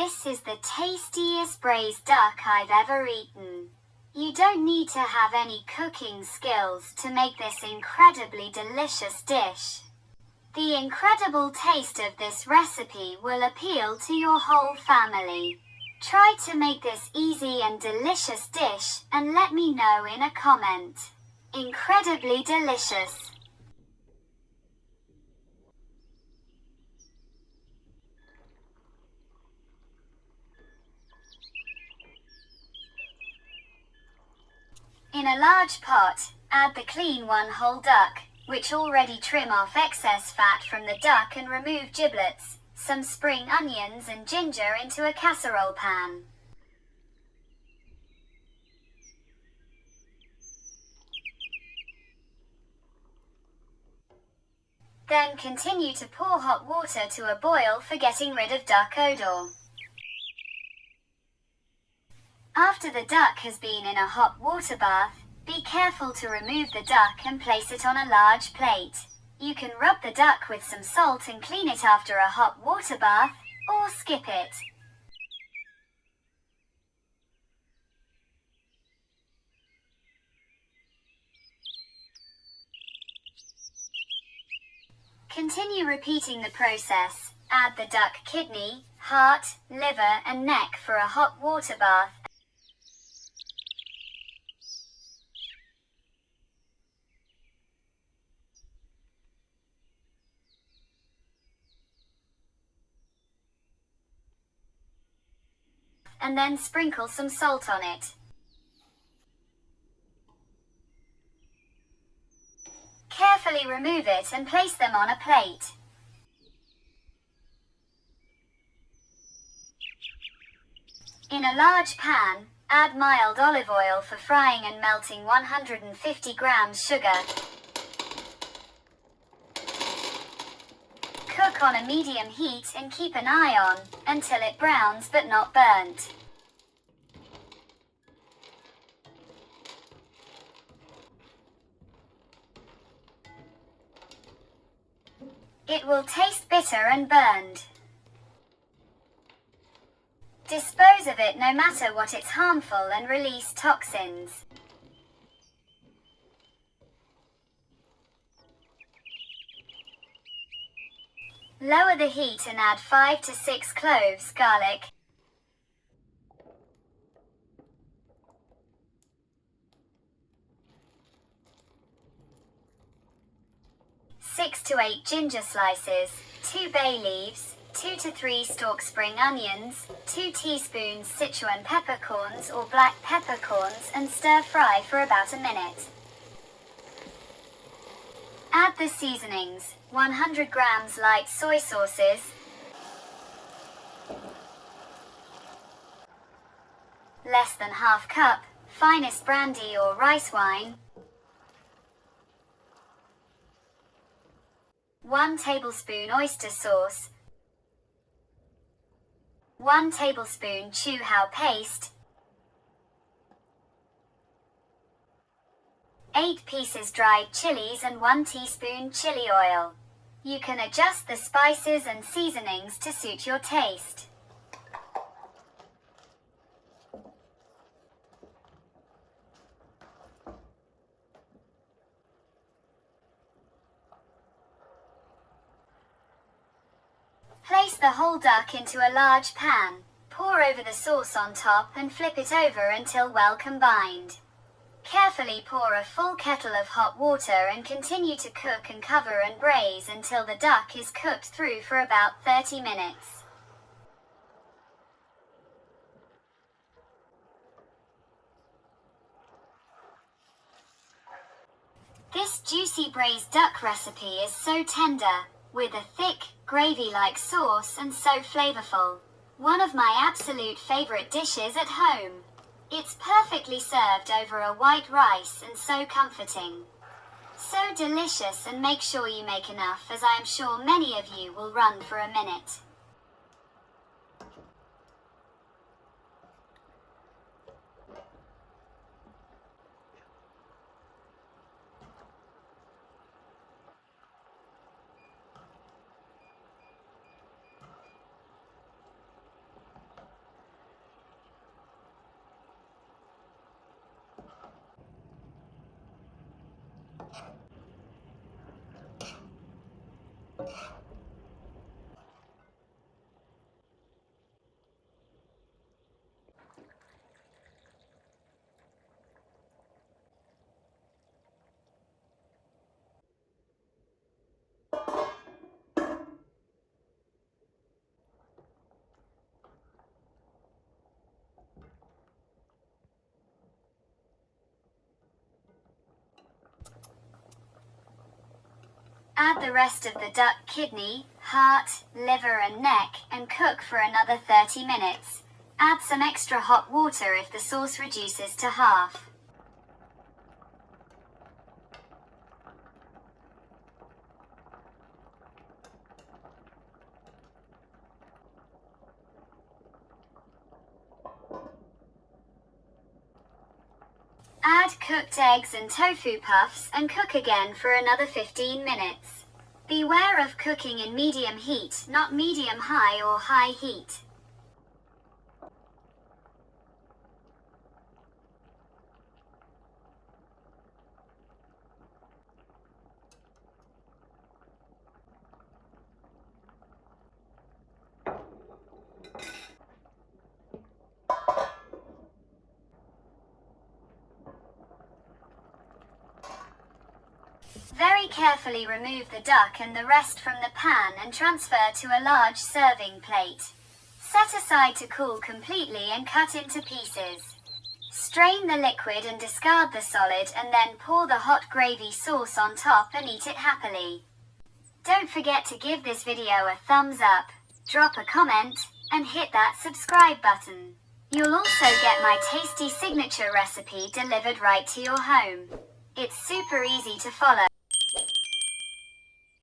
This is the tastiest braised duck I've ever eaten. You don't need to have any cooking skills to make this incredibly delicious dish. The incredible taste of this recipe will appeal to your whole family. Try to make this easy and delicious dish and let me know in a comment. Incredibly delicious. In a large pot, add the clean one whole duck, which already trim off excess fat from the duck and remove giblets, some spring onions and ginger into a casserole pan. Then continue to pour hot water to a boil for getting rid of duck odor. After the duck has been in a hot water bath, be careful to remove the duck and place it on a large plate. You can rub the duck with some salt and clean it after a hot water bath, or skip it. Continue repeating the process. Add the duck kidney, heart, liver and neck for a hot water bath. And then sprinkle some salt on it. Carefully remove it and place them on a plate. In a large pan, add mild olive oil for frying and melting 150 grams sugar. Cook on a medium heat and keep an eye on until it browns but not burnt. It will taste bitter and burned. Dispose of it no matter what, it's harmful and release toxins. Lower the heat and add 5 to 6 cloves garlic, six to 8 ginger slices, 2 bay leaves, 2 to 3 stalk spring onions, 2 teaspoons Sichuan peppercorns or black peppercorns and stir fry for about a minute. Add the seasonings, 100 grams light soy sauces, less than half cup, finest brandy or rice wine, 1 tablespoon oyster sauce, 1 tablespoon chu hao paste, 8 pieces dried chilies and 1 teaspoon chili oil. You can adjust the spices and seasonings to suit your taste. Place the whole duck into a large pan, pour over the sauce on top and flip it over until well combined. Carefully pour a full kettle of hot water and continue to cook and cover and braise until the duck is cooked through for about 30 minutes. This juicy braised duck recipe is so tender, with a thick, gravy-like sauce and so flavorful. One of my absolute favorite dishes at home. It's perfectly served over a white rice and so comforting. So delicious, and make sure you make enough, as I am sure many of you will run for a minute. Add the rest of the duck kidney, heart, liver and neck and cook for another 30 minutes. Add some extra hot water if the sauce reduces to half. Add cooked eggs and tofu puffs and cook again for another 15 minutes. Beware of cooking in medium heat, not medium-high or high heat. Very carefully remove the duck and the rest from the pan and transfer to a large serving plate. Set aside to cool completely and cut into pieces. Strain the liquid and discard the solid and then pour the hot gravy sauce on top and eat it happily. Don't forget to give this video a thumbs up, drop a comment, and hit that subscribe button. You'll also get my tasty signature recipe delivered right to your home. It's super easy to follow.